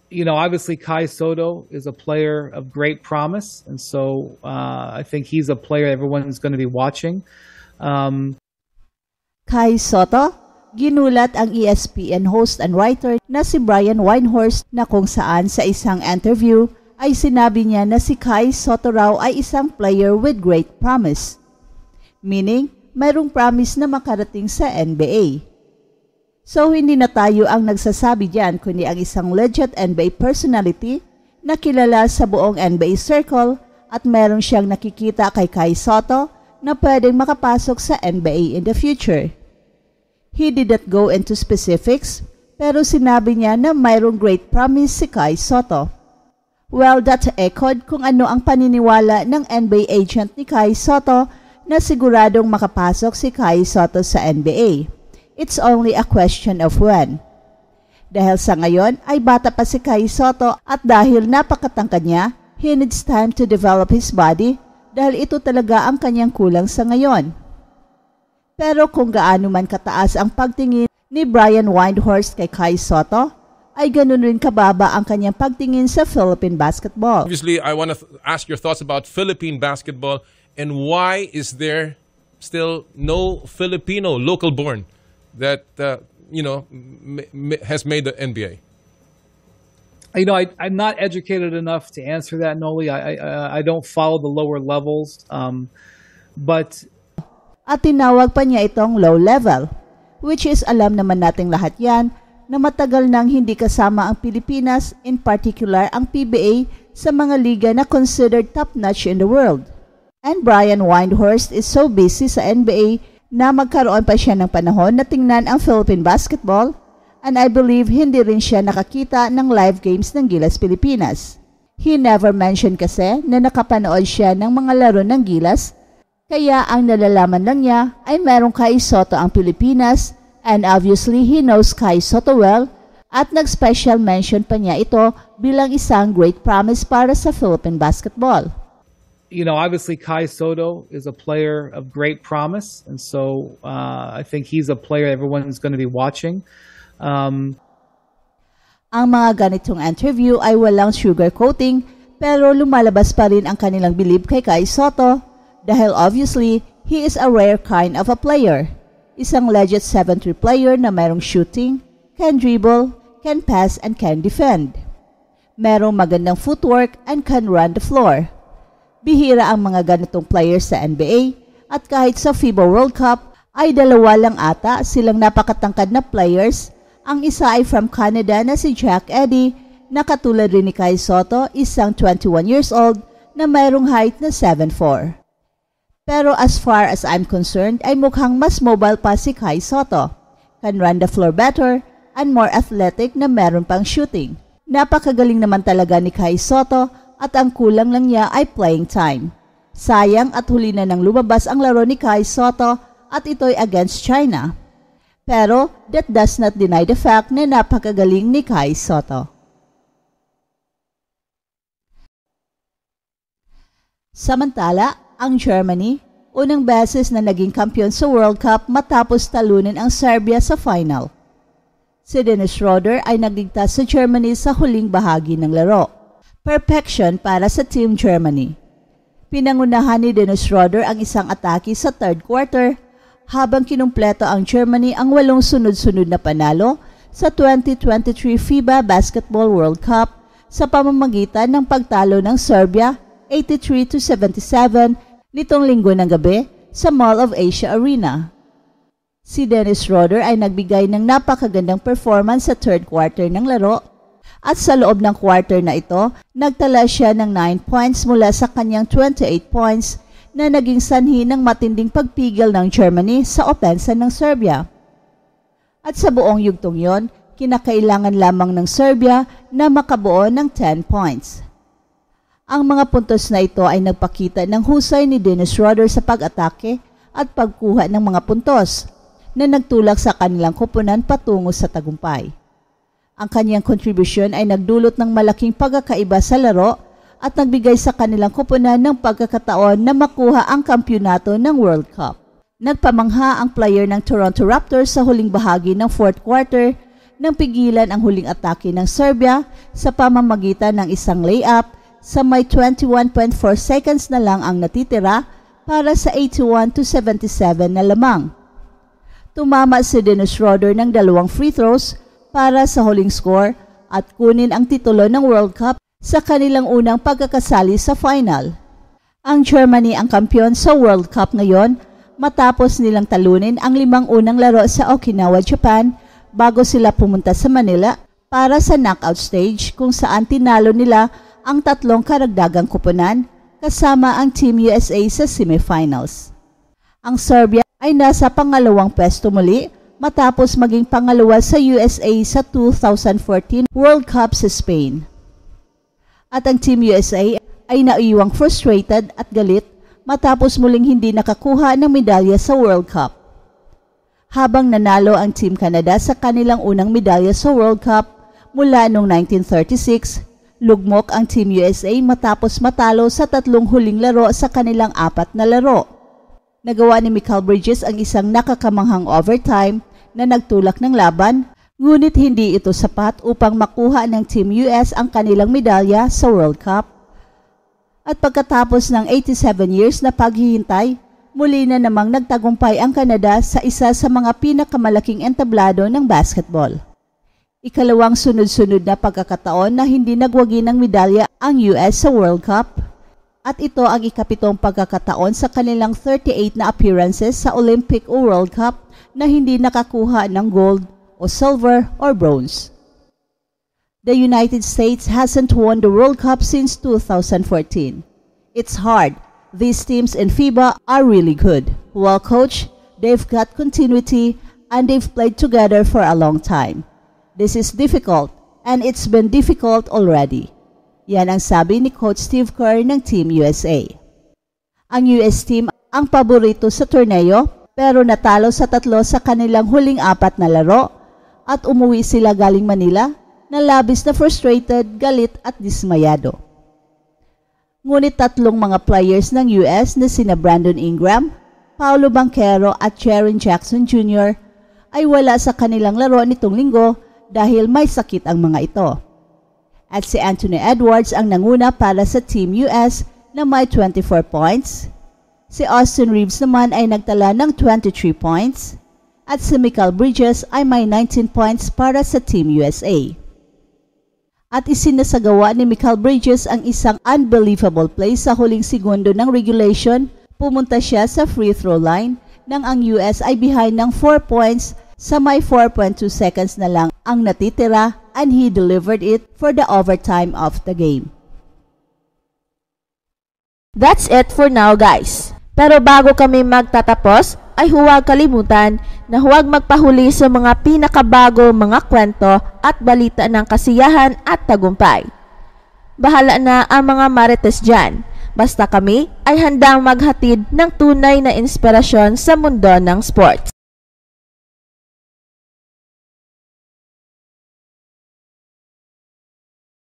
Obviously Kai Soto is a player of great promise, and so I think he's a player everyone's going to be watching. Kai Soto, ginulat ang ESPN host and writer na si Brian Windhorst na kung saan sa isang interview ay sinabi niya na si Kai Soto raw ay isang player with great promise. Meaning, mayroong promise na makarating sa NBA. So hindi na tayo ang nagsasabi diyan kundi ang isang legit NBA personality na kilala sa buong NBA circle at meron siyang nakikita kay Kai Soto na pwedeng makapasok sa NBA in the future. He did not go into specifics pero sinabi niya na mayroong great promise si Kai Soto. Well, that echoed kung ano ang paniniwala ng NBA agent ni Kai Soto na siguradong makapasok si Kai Soto sa NBA. It's only a question of when. Dahil sa ngayon ay bata pa si Kai Soto at dahil napakatangkad niya, he needs time to develop his body dahil ito talaga ang kanyang kulang sa ngayon. Pero kung gaano man kataas ang pagtingin ni Brian Windhorst kay Kai Soto, ay ganun rin kababa ang kanyang pagtingin sa Philippine basketball. Obviously, I want to ask your thoughts about Philippine basketball and why is there still no Filipino local-born that has made the NBA? I'm not educated enough to answer that, Noli. I don't follow the lower levels, but at tinawag pa niya itong low level, which is alam naman nating lahat yan na matagal nang hindi kasama ang Pilipinas, in particular ang PBA, sa mga liga na considered top-notch in the world. And Brian Windhorst is so busy sa NBA na magkaroon pa siya ng panahon na tingnan ang Philippine basketball, and I believe hindi rin siya nakakita ng live games ng Gilas Pilipinas. He never mentioned kasi na nakapanood siya ng mga laro ng Gilas, kaya ang nalalaman lang niya ay merong Kai Soto ang Pilipinas, and obviously he knows Kai Soto well at nag-special mention pa niya ito bilang isang great promise para sa Philippine basketball. Obviously Kai Soto is a player of great promise, and so I think he's a player everyone's going to be watching. Ang mga ganitong interview ay walang sugarcoating pero lumalabas pa rin ang kanilang bilib kay Kai Soto dahil obviously he is a rare kind of a player. Isang legit 7-3 player na mayroong shooting, can dribble, can pass and can defend. Merong magandang footwork and can run the floor. Bihira ang mga ganitong players sa NBA at kahit sa FIBA World Cup ay dalawa lang ata silang napakatangkad na players. Ang isa ay from Canada na si Jack Eddy na katulad rin ni Kai Soto, isang 21 years old na mayroong height na 7'4". Pero as far as I'm concerned ay mukhang mas mobile pa si Kai Soto, can run the floor better and more athletic na meron pang shooting. Napakagaling naman talaga ni Kai Soto at ang kulang lang niya ay playing time. Sayang at huli na nang lumabas ang laro ni Kai Soto at ito'y against China. Pero that does not deny the fact na napakagaling ni Kai Soto. Samantala, ang Germany, unang beses na naging kampiyon sa World Cup matapos talunin ang Serbia sa final. Si Dennis Schroeder ay nagligtas sa Germany sa huling bahagi ng laro. Perfection para sa Team Germany. Pinangunahan ni Dennis Schroeder ang isang atake sa third quarter habang kinumpleto ang Germany ang 8 sunod-sunod na panalo sa 2023 FIBA Basketball World Cup sa pamamagitan ng pagtalo ng Serbia 83-77 nitong linggo ng gabi sa Mall of Asia Arena. Si Dennis Schroeder ay nagbigay ng napakagandang performance sa third quarter ng laro at sa loob ng quarter na ito, nagtala siya ng 9 points mula sa kanyang 28 points na naging sanhi ng matinding pagpigil ng Germany sa opensa ng Serbia. At sa buong yugtong yon, kinakailangan lamang ng Serbia na makabuo ng 10 points. Ang mga puntos na ito ay nagpakita ng husay ni Dennis Schroeder sa pag-atake at pagkuha ng mga puntos na nagtulak sa kanilang koponan patungo sa tagumpay. Ang kanyang kontribusyon ay nagdulot ng malaking pagkakaiba sa laro at nagbigay sa kanilang koponan ng pagkakataon na makuha ang kampyonato ng World Cup. Nagpamangha ang player ng Toronto Raptors sa huling bahagi ng fourth quarter nang pigilan ang huling atake ng Serbia sa pamamagitan ng isang layup sa may 21.4 seconds na lang ang natitira para sa 81-77 na lamang. Tumama si Dennis Schroeder ng 2 free throws para sa huling score at kunin ang titulo ng World Cup sa kanilang unang pagkakasali sa final. Ang Germany ang kampiyon sa World Cup ngayon matapos nilang talunin ang 5 unang laro sa Okinawa, Japan bago sila pumunta sa Manila para sa knockout stage kung saan tinalo nila ang 3 karagdagang kuponan kasama ang Team USA sa semifinals. Ang Serbia ay nasa pangalawang pwesto muli matapos maging pangalawa sa USA sa 2014 World Cup sa Spain. At ang Team USA ay naiwang frustrated at galit matapos muling hindi nakakuha ng medalya sa World Cup. Habang nanalo ang Team Canada sa kanilang unang medalya sa World Cup mula noong 1936, lugmok ang Team USA matapos matalo sa 3 huling laro sa kanilang 4 na laro. Nagawa ni Mikal Bridges ang isang nakakamanghang overtime na nagtulak ng laban, ngunit hindi ito sapat upang makuha ng Team US ang kanilang medalya sa World Cup. At pagkatapos ng 87 years na paghihintay, muli na namang nagtagumpay ang Canada sa isa sa mga pinakamalaking entablado ng basketball. Ikalawang sunod-sunod na pagkakataon na hindi nagwagi ng medalya ang US sa World Cup, at ito ang ika-7 pagkakataon sa kanilang 38 na appearances sa Olympic o World Cup na hindi nakakuha ng gold o silver or bronze. The United States hasn't won the World Cup since 2014. It's hard. These teams in FIBA are really good. Well coached, they've got continuity, and they've played together for a long time. This is difficult, and it's been difficult already. Yan ang sabi ni Coach Steve Kerr ng Team USA. Ang US team ang paborito sa torneo, pero natalo sa 3 sa kanilang huling 4 na laro, at umuwi sila galing Manila na labis na frustrated, galit at dismayado. Ngunit 3 mga players ng US na sina Brandon Ingram, Paolo Banchero at Jaren Jackson Jr. ay wala sa kanilang laro nitong linggo dahil may sakit ang mga ito. At si Anthony Edwards ang nanguna para sa Team US na may 24 points. Si Austin Reeves naman ay nagtala ng 23 points. At si Mikal Bridges ay may 19 points para sa Team USA. At isinasagawa ni Mikal Bridges ang isang unbelievable play sa huling segundo ng regulation. Pumunta siya sa free throw line nang ang US ay behind ng 4 points sa may 4.2 seconds na lang ang natitira, and he delivered it for the overtime of the game. That's it for now, guys. Pero bago kami magtatapos, ay huwag kalimutan na huwag magpahuli sa mga pinakabago mga kwento at balita ng kasiyahan at tagumpay. Bahala na ang mga marites dyan, basta kami ay handang maghatid ng tunay na inspirasyon sa mundo ng sports.